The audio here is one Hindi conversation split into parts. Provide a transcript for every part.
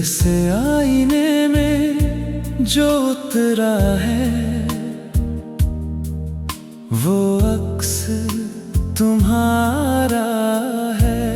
जैसे आईने में जो उतरा है वो अक्स तुम्हारा है।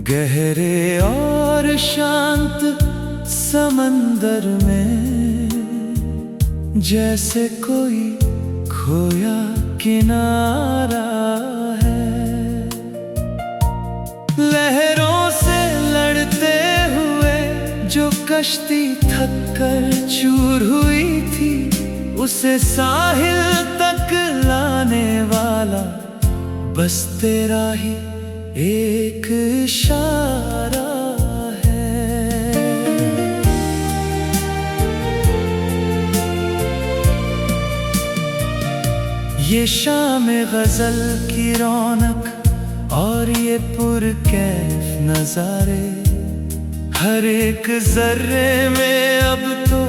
गहरे और शांत समंदर में जैसे कोई खोया किनारा है। लहरों से लड़ते हुए जो कश्ती थक कर चूर हुई थी, उसे साहिल तक लाने वाला बस तेरा ही एक इशारा है। ये शाम गजल की रौनक और ये पुरकैफ नजारे, हर एक जर्रे में अब तो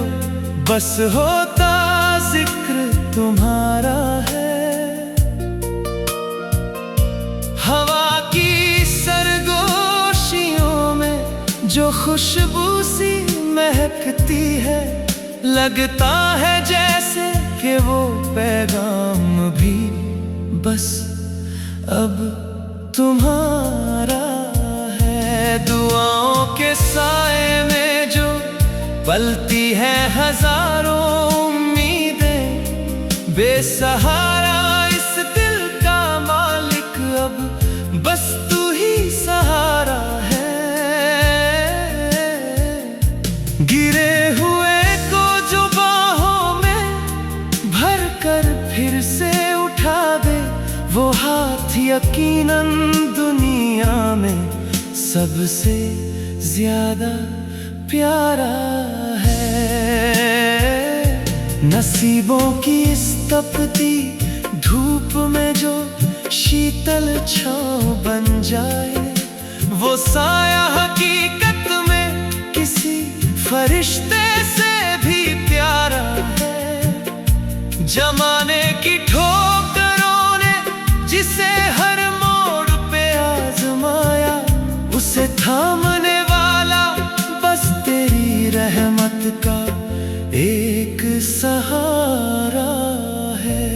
बस होता जिक्र तुम्हारा है। हवा की सरगोशियों में जो खुशबू सी महकती है, लगता है जैसे कि वो पैगाम भी बस अब तुम्हारा है। दुआओं के साए में जो पलती है हजारों उम्मीदें, बेसहारा इस दिल का मालिक अब बस तू ही सहारा है। गिरे हुए को जो बाहों में भर कर फिर से उठा दे, वो हाथ यकीनन दुनिया में सबसे ज्यादा प्यारा है। नसीबों की इस तपती धूप में जो शीतल छांव बन जाए, वो साया हकीकत में किसी फरिश्ते से भी प्यारा है। जमाने की ठोकरों ने जिसे हर मोड़ पे आजमाया, उसे थामने वाला बस तेरी रहमत का एक सहारा है।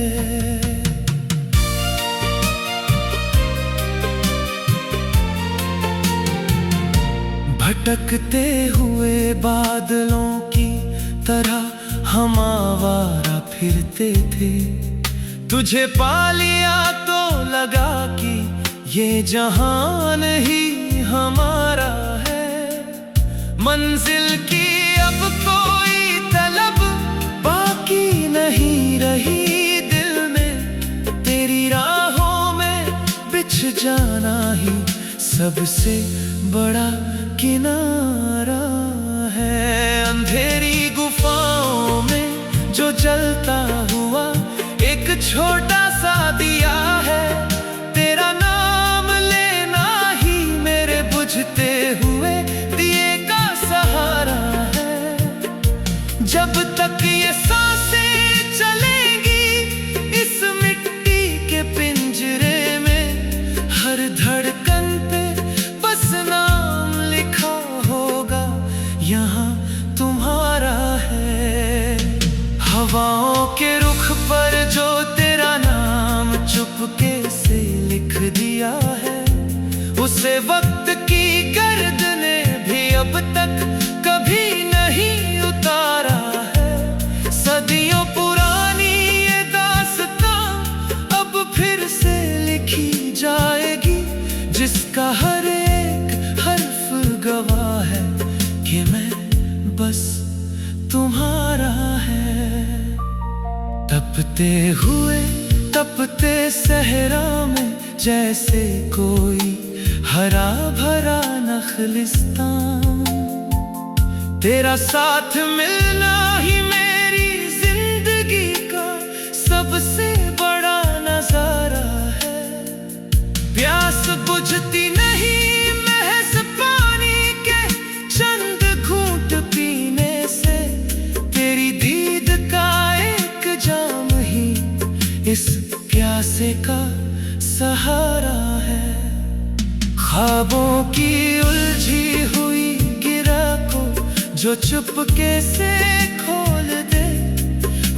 भटकते हुए बादलों की तरह हम आवारा फिरते थे, तुझे पा लिया तो लगा कि ये जहान ही हमारा है। मंजिल की अब कोई तलब बाकी नहीं रही दिल में, तेरी राहों में बिछ जाना ही सबसे बड़ा किनारा है। अंधेरी गुफाओं में जो जलता हुआ एक छोटा सा दिया है, तेरा नाम लेना ही मेरे बुझते हुए दिए का सहारा है। जब तक ये सांसें चलेंगी इस मिट्टी के पिंजरे में, हर धड़कन पे बस नाम लिखा होगा यहाँ तुम्हारा है। हवाओं के रुख पर जो तेरा नाम चुपके से लिख दिया है, उसे वक्त की गर्द ने भी अब तक कभी नहीं उतारा है। सदियों पुरानी ये दास्तां अब फिर से लिखी जाएगी, जिसका हर एक हर्फ गवाह है कि मैं बस तुम्हारा है। तपते हुए तपते सहरा में जैसे कोई हरा भरा नखलिस्तान, तेरा साथ मिलना ही मेरी जिंदगी का सबसे बड़ा नजारा है। प्यास बुझती नहीं महज पानी के चंद घूंट पीने से, तेरी दीद का एक जाम ही इस प्यासे का सहारा है। ख्वाबों की उलझी हुई जो चुपके से खोल दे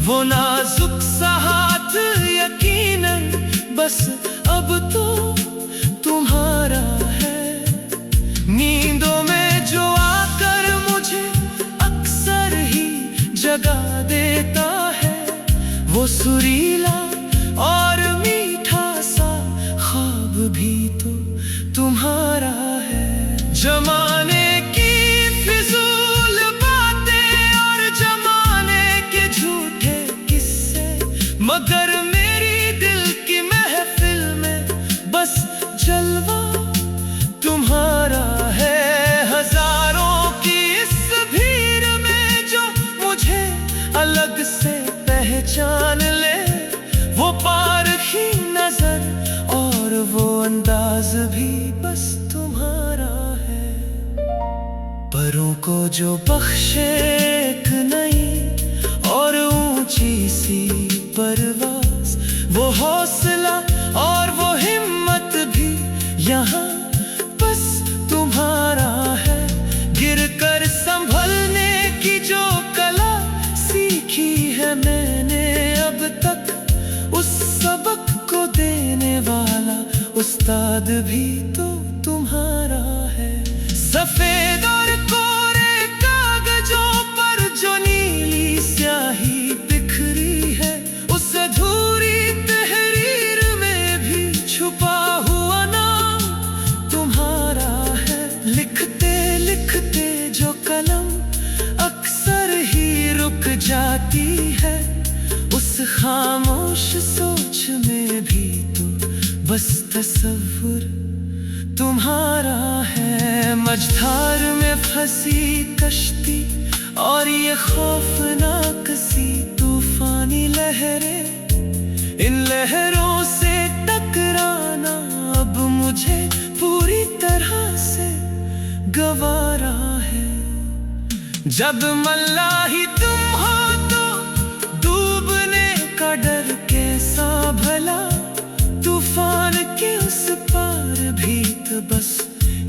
वो नाजुक सा हाथ, यकीनन बस अब तो तुम्हारा है। नींदों में जो आकर मुझे अक्सर ही जगा देता है, वो सुरीला और मीठा सा ख्वाब भी तो तुम्हारा है। जमाने की फिजूल बातें और जमाने के झूठे किस्से, मगर मेरी दिल की महफिल में बस जलवा तुम्हारा है। हजारों की इस भीड़ में जो मुझे अलग से पहचान ले, वो पारखी नजर और वो अंदाज भी बस तुम्हारा है। परों को जो बख्शे एक नई और ऊंची सी परवाज़, वो हौसला और वो हिम्मत भी यहाँ बस तुम्हारा है। गिरकर संभलने की जो कला सीखी है मैंने अब तक, उस सबक को देने वाला उस्ताद भी तो तुम्हारा है। सफेद और कोरे कागजों पर जो नीली स्याही बिखरी है, उस अधूरी तहरीर में भी छुपा हुआ नाम तुम्हारा है। लिखते लिखते जो कलम अक्सर ही रुक जाती है, उस खामोश सोच में भी तो बस तस्वुर तुम्हारा है। मझधार में फंसी कश्ती और ये खौफनाक सी तूफानी लहरें, इन लहरों से टकराना अब मुझे पूरी तरह से गवारा है। जब मल्लाही तुम हो तो डूबने का डर कैसा भला, तूफान के उस पार भी तो बस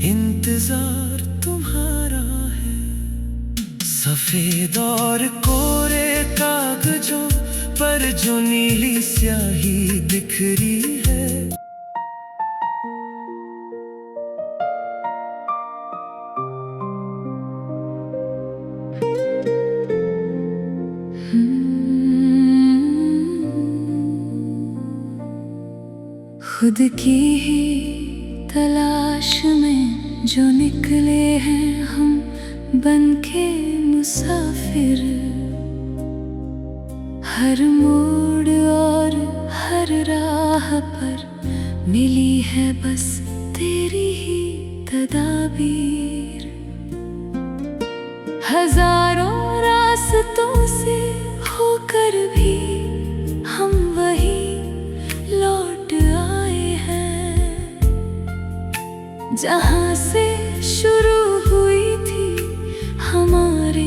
इंतजार तुम्हारा है। सफेद और कोरे कागजों पर जो नीली स्याही बिखरी है, खुद की ही तलाश में जो निकले हैं हम बनके मुसाफिर। हर मोड़ और हर राह पर मिली है बस तेरी ही तदाबीर। हजारों रास्तों से होकर भी हम वही लौट जहाँ से शुरू हुई थी हमारे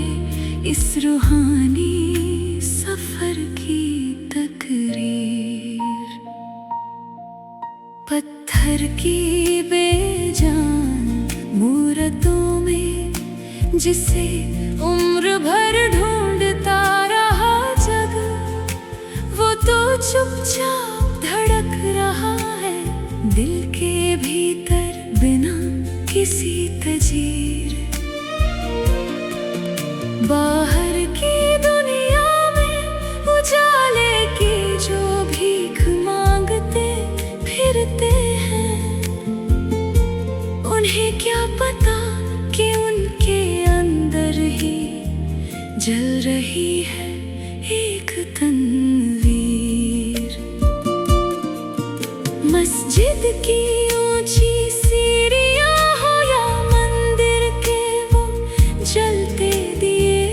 इस रूहानी सफर की तकरीर। पत्थर की बेजान मूरतों में जिसे उम्र भर ढूंढता रहा जग, वो तो चुपचाप धड़क रहा है दिल के भीतर बिना किसी तजीर। बाहर की दुनिया में उजाले की जो भीख मांगते फिरते हैं, उन्हें क्या पता कि उनके अंदर ही जल रही है एक तनवीर। मस्जिद की ऊंची सीढ़ियां हो या मंदिर के वो जलते दिए,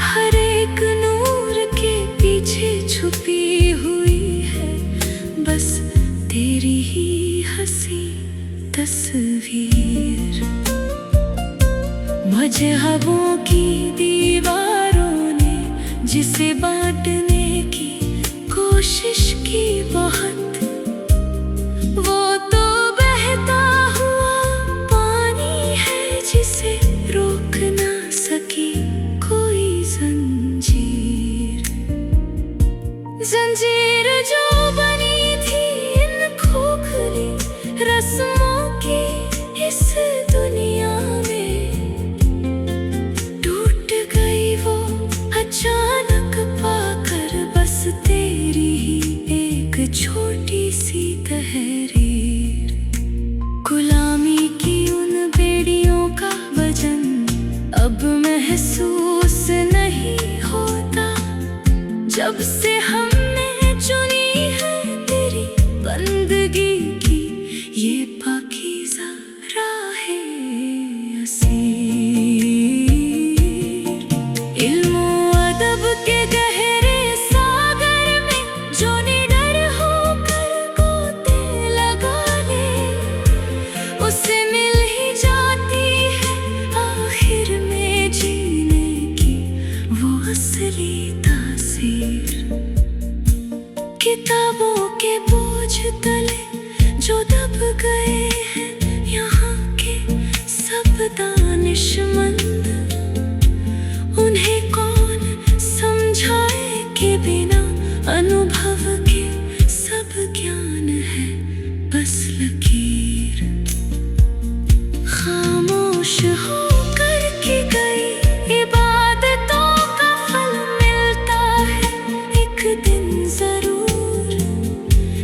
हर एक नूर के पीछे छुपी हुई है बस तेरी ही हंसी तस्वीर। मजहबों की दीवारों ने जिसे बांटने की कोशिश की बहुत, वो तो बहता हुआ पानी है जिसे रोकना जिंदगी की ये पाकीज़ा राहें असीर। इल्म अदब के गहरे सागर में जो निडर होकर गोते लगा ले, उसे मिल ही जाती है आखिर में जीने की वो असली तासीर। किताबों के बोझ तले जो दब गए हैं यहाँ के सब दानिशमंद, उन्हें कौन समझाए कि बिना अनुभव के सब ज्ञान है बस लकीर। खामोश होकर की गई इबादतों का फल मिलता है एक दिन जरूर।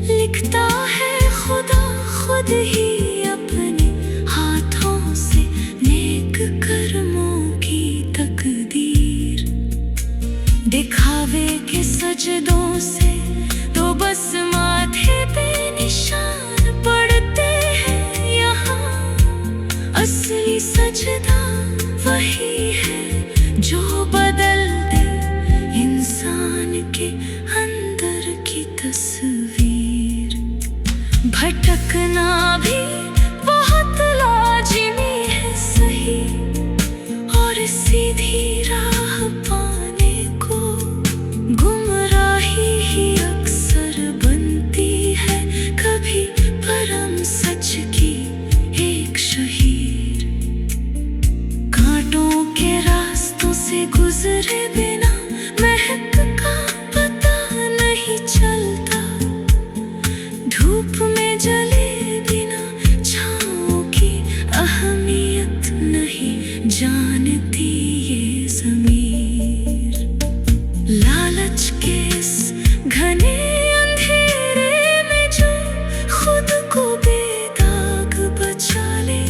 लिखता है खुदा खुद ही अपने हाथों से नेक कर्मों की तकदीर। दिखावे के सजदों से तो बस माथे पे निशान पड़ते हैं यहाँ। असली सजदा वही है जो बदल दे इंसान के अंदर की तस्वीर। भटकना भी बहुत लाजिमी है सही, और सीधी राह पाने को गुमराही ही अक्सर बनती है कभी परम सच की एक शहीर। कांटों के रास्तों से गुजरे बिना महक का पता नहीं चलता, धूप में जले बिना छाँव की अहमियत नहीं जानती ये ज़मीर। लालच के इस घने अंधेरे में जो खुद को बेदाग बचा ले,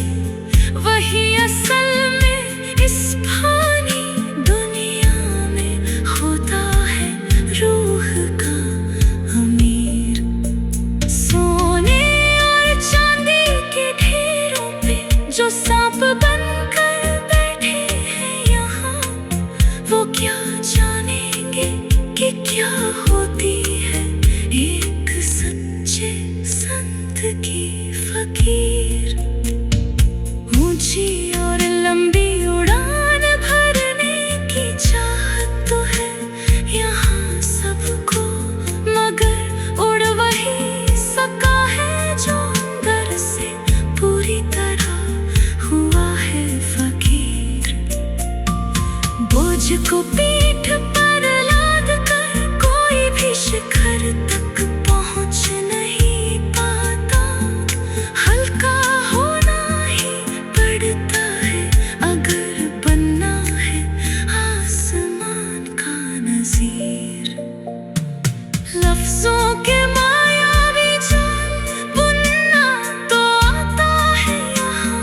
वही असल में इस फानी दुनिया में होता है रूह का अमीर। सोने और चांदी के ढेरों पे जो सांप बनकर बैठे हैं यहाँ, वो क्या जानेंगे कि क्या होती है एक सच्चे संत की फकीर। ऊंची और लंबी उड़ान भरने की चाहत तो है यहाँ सबको, मगर उड़ वही सका है जो अंदर से पूरी तरह हुआ है फकीर। बोझ को पीठ पर लाद कर कोई भी शिखर तक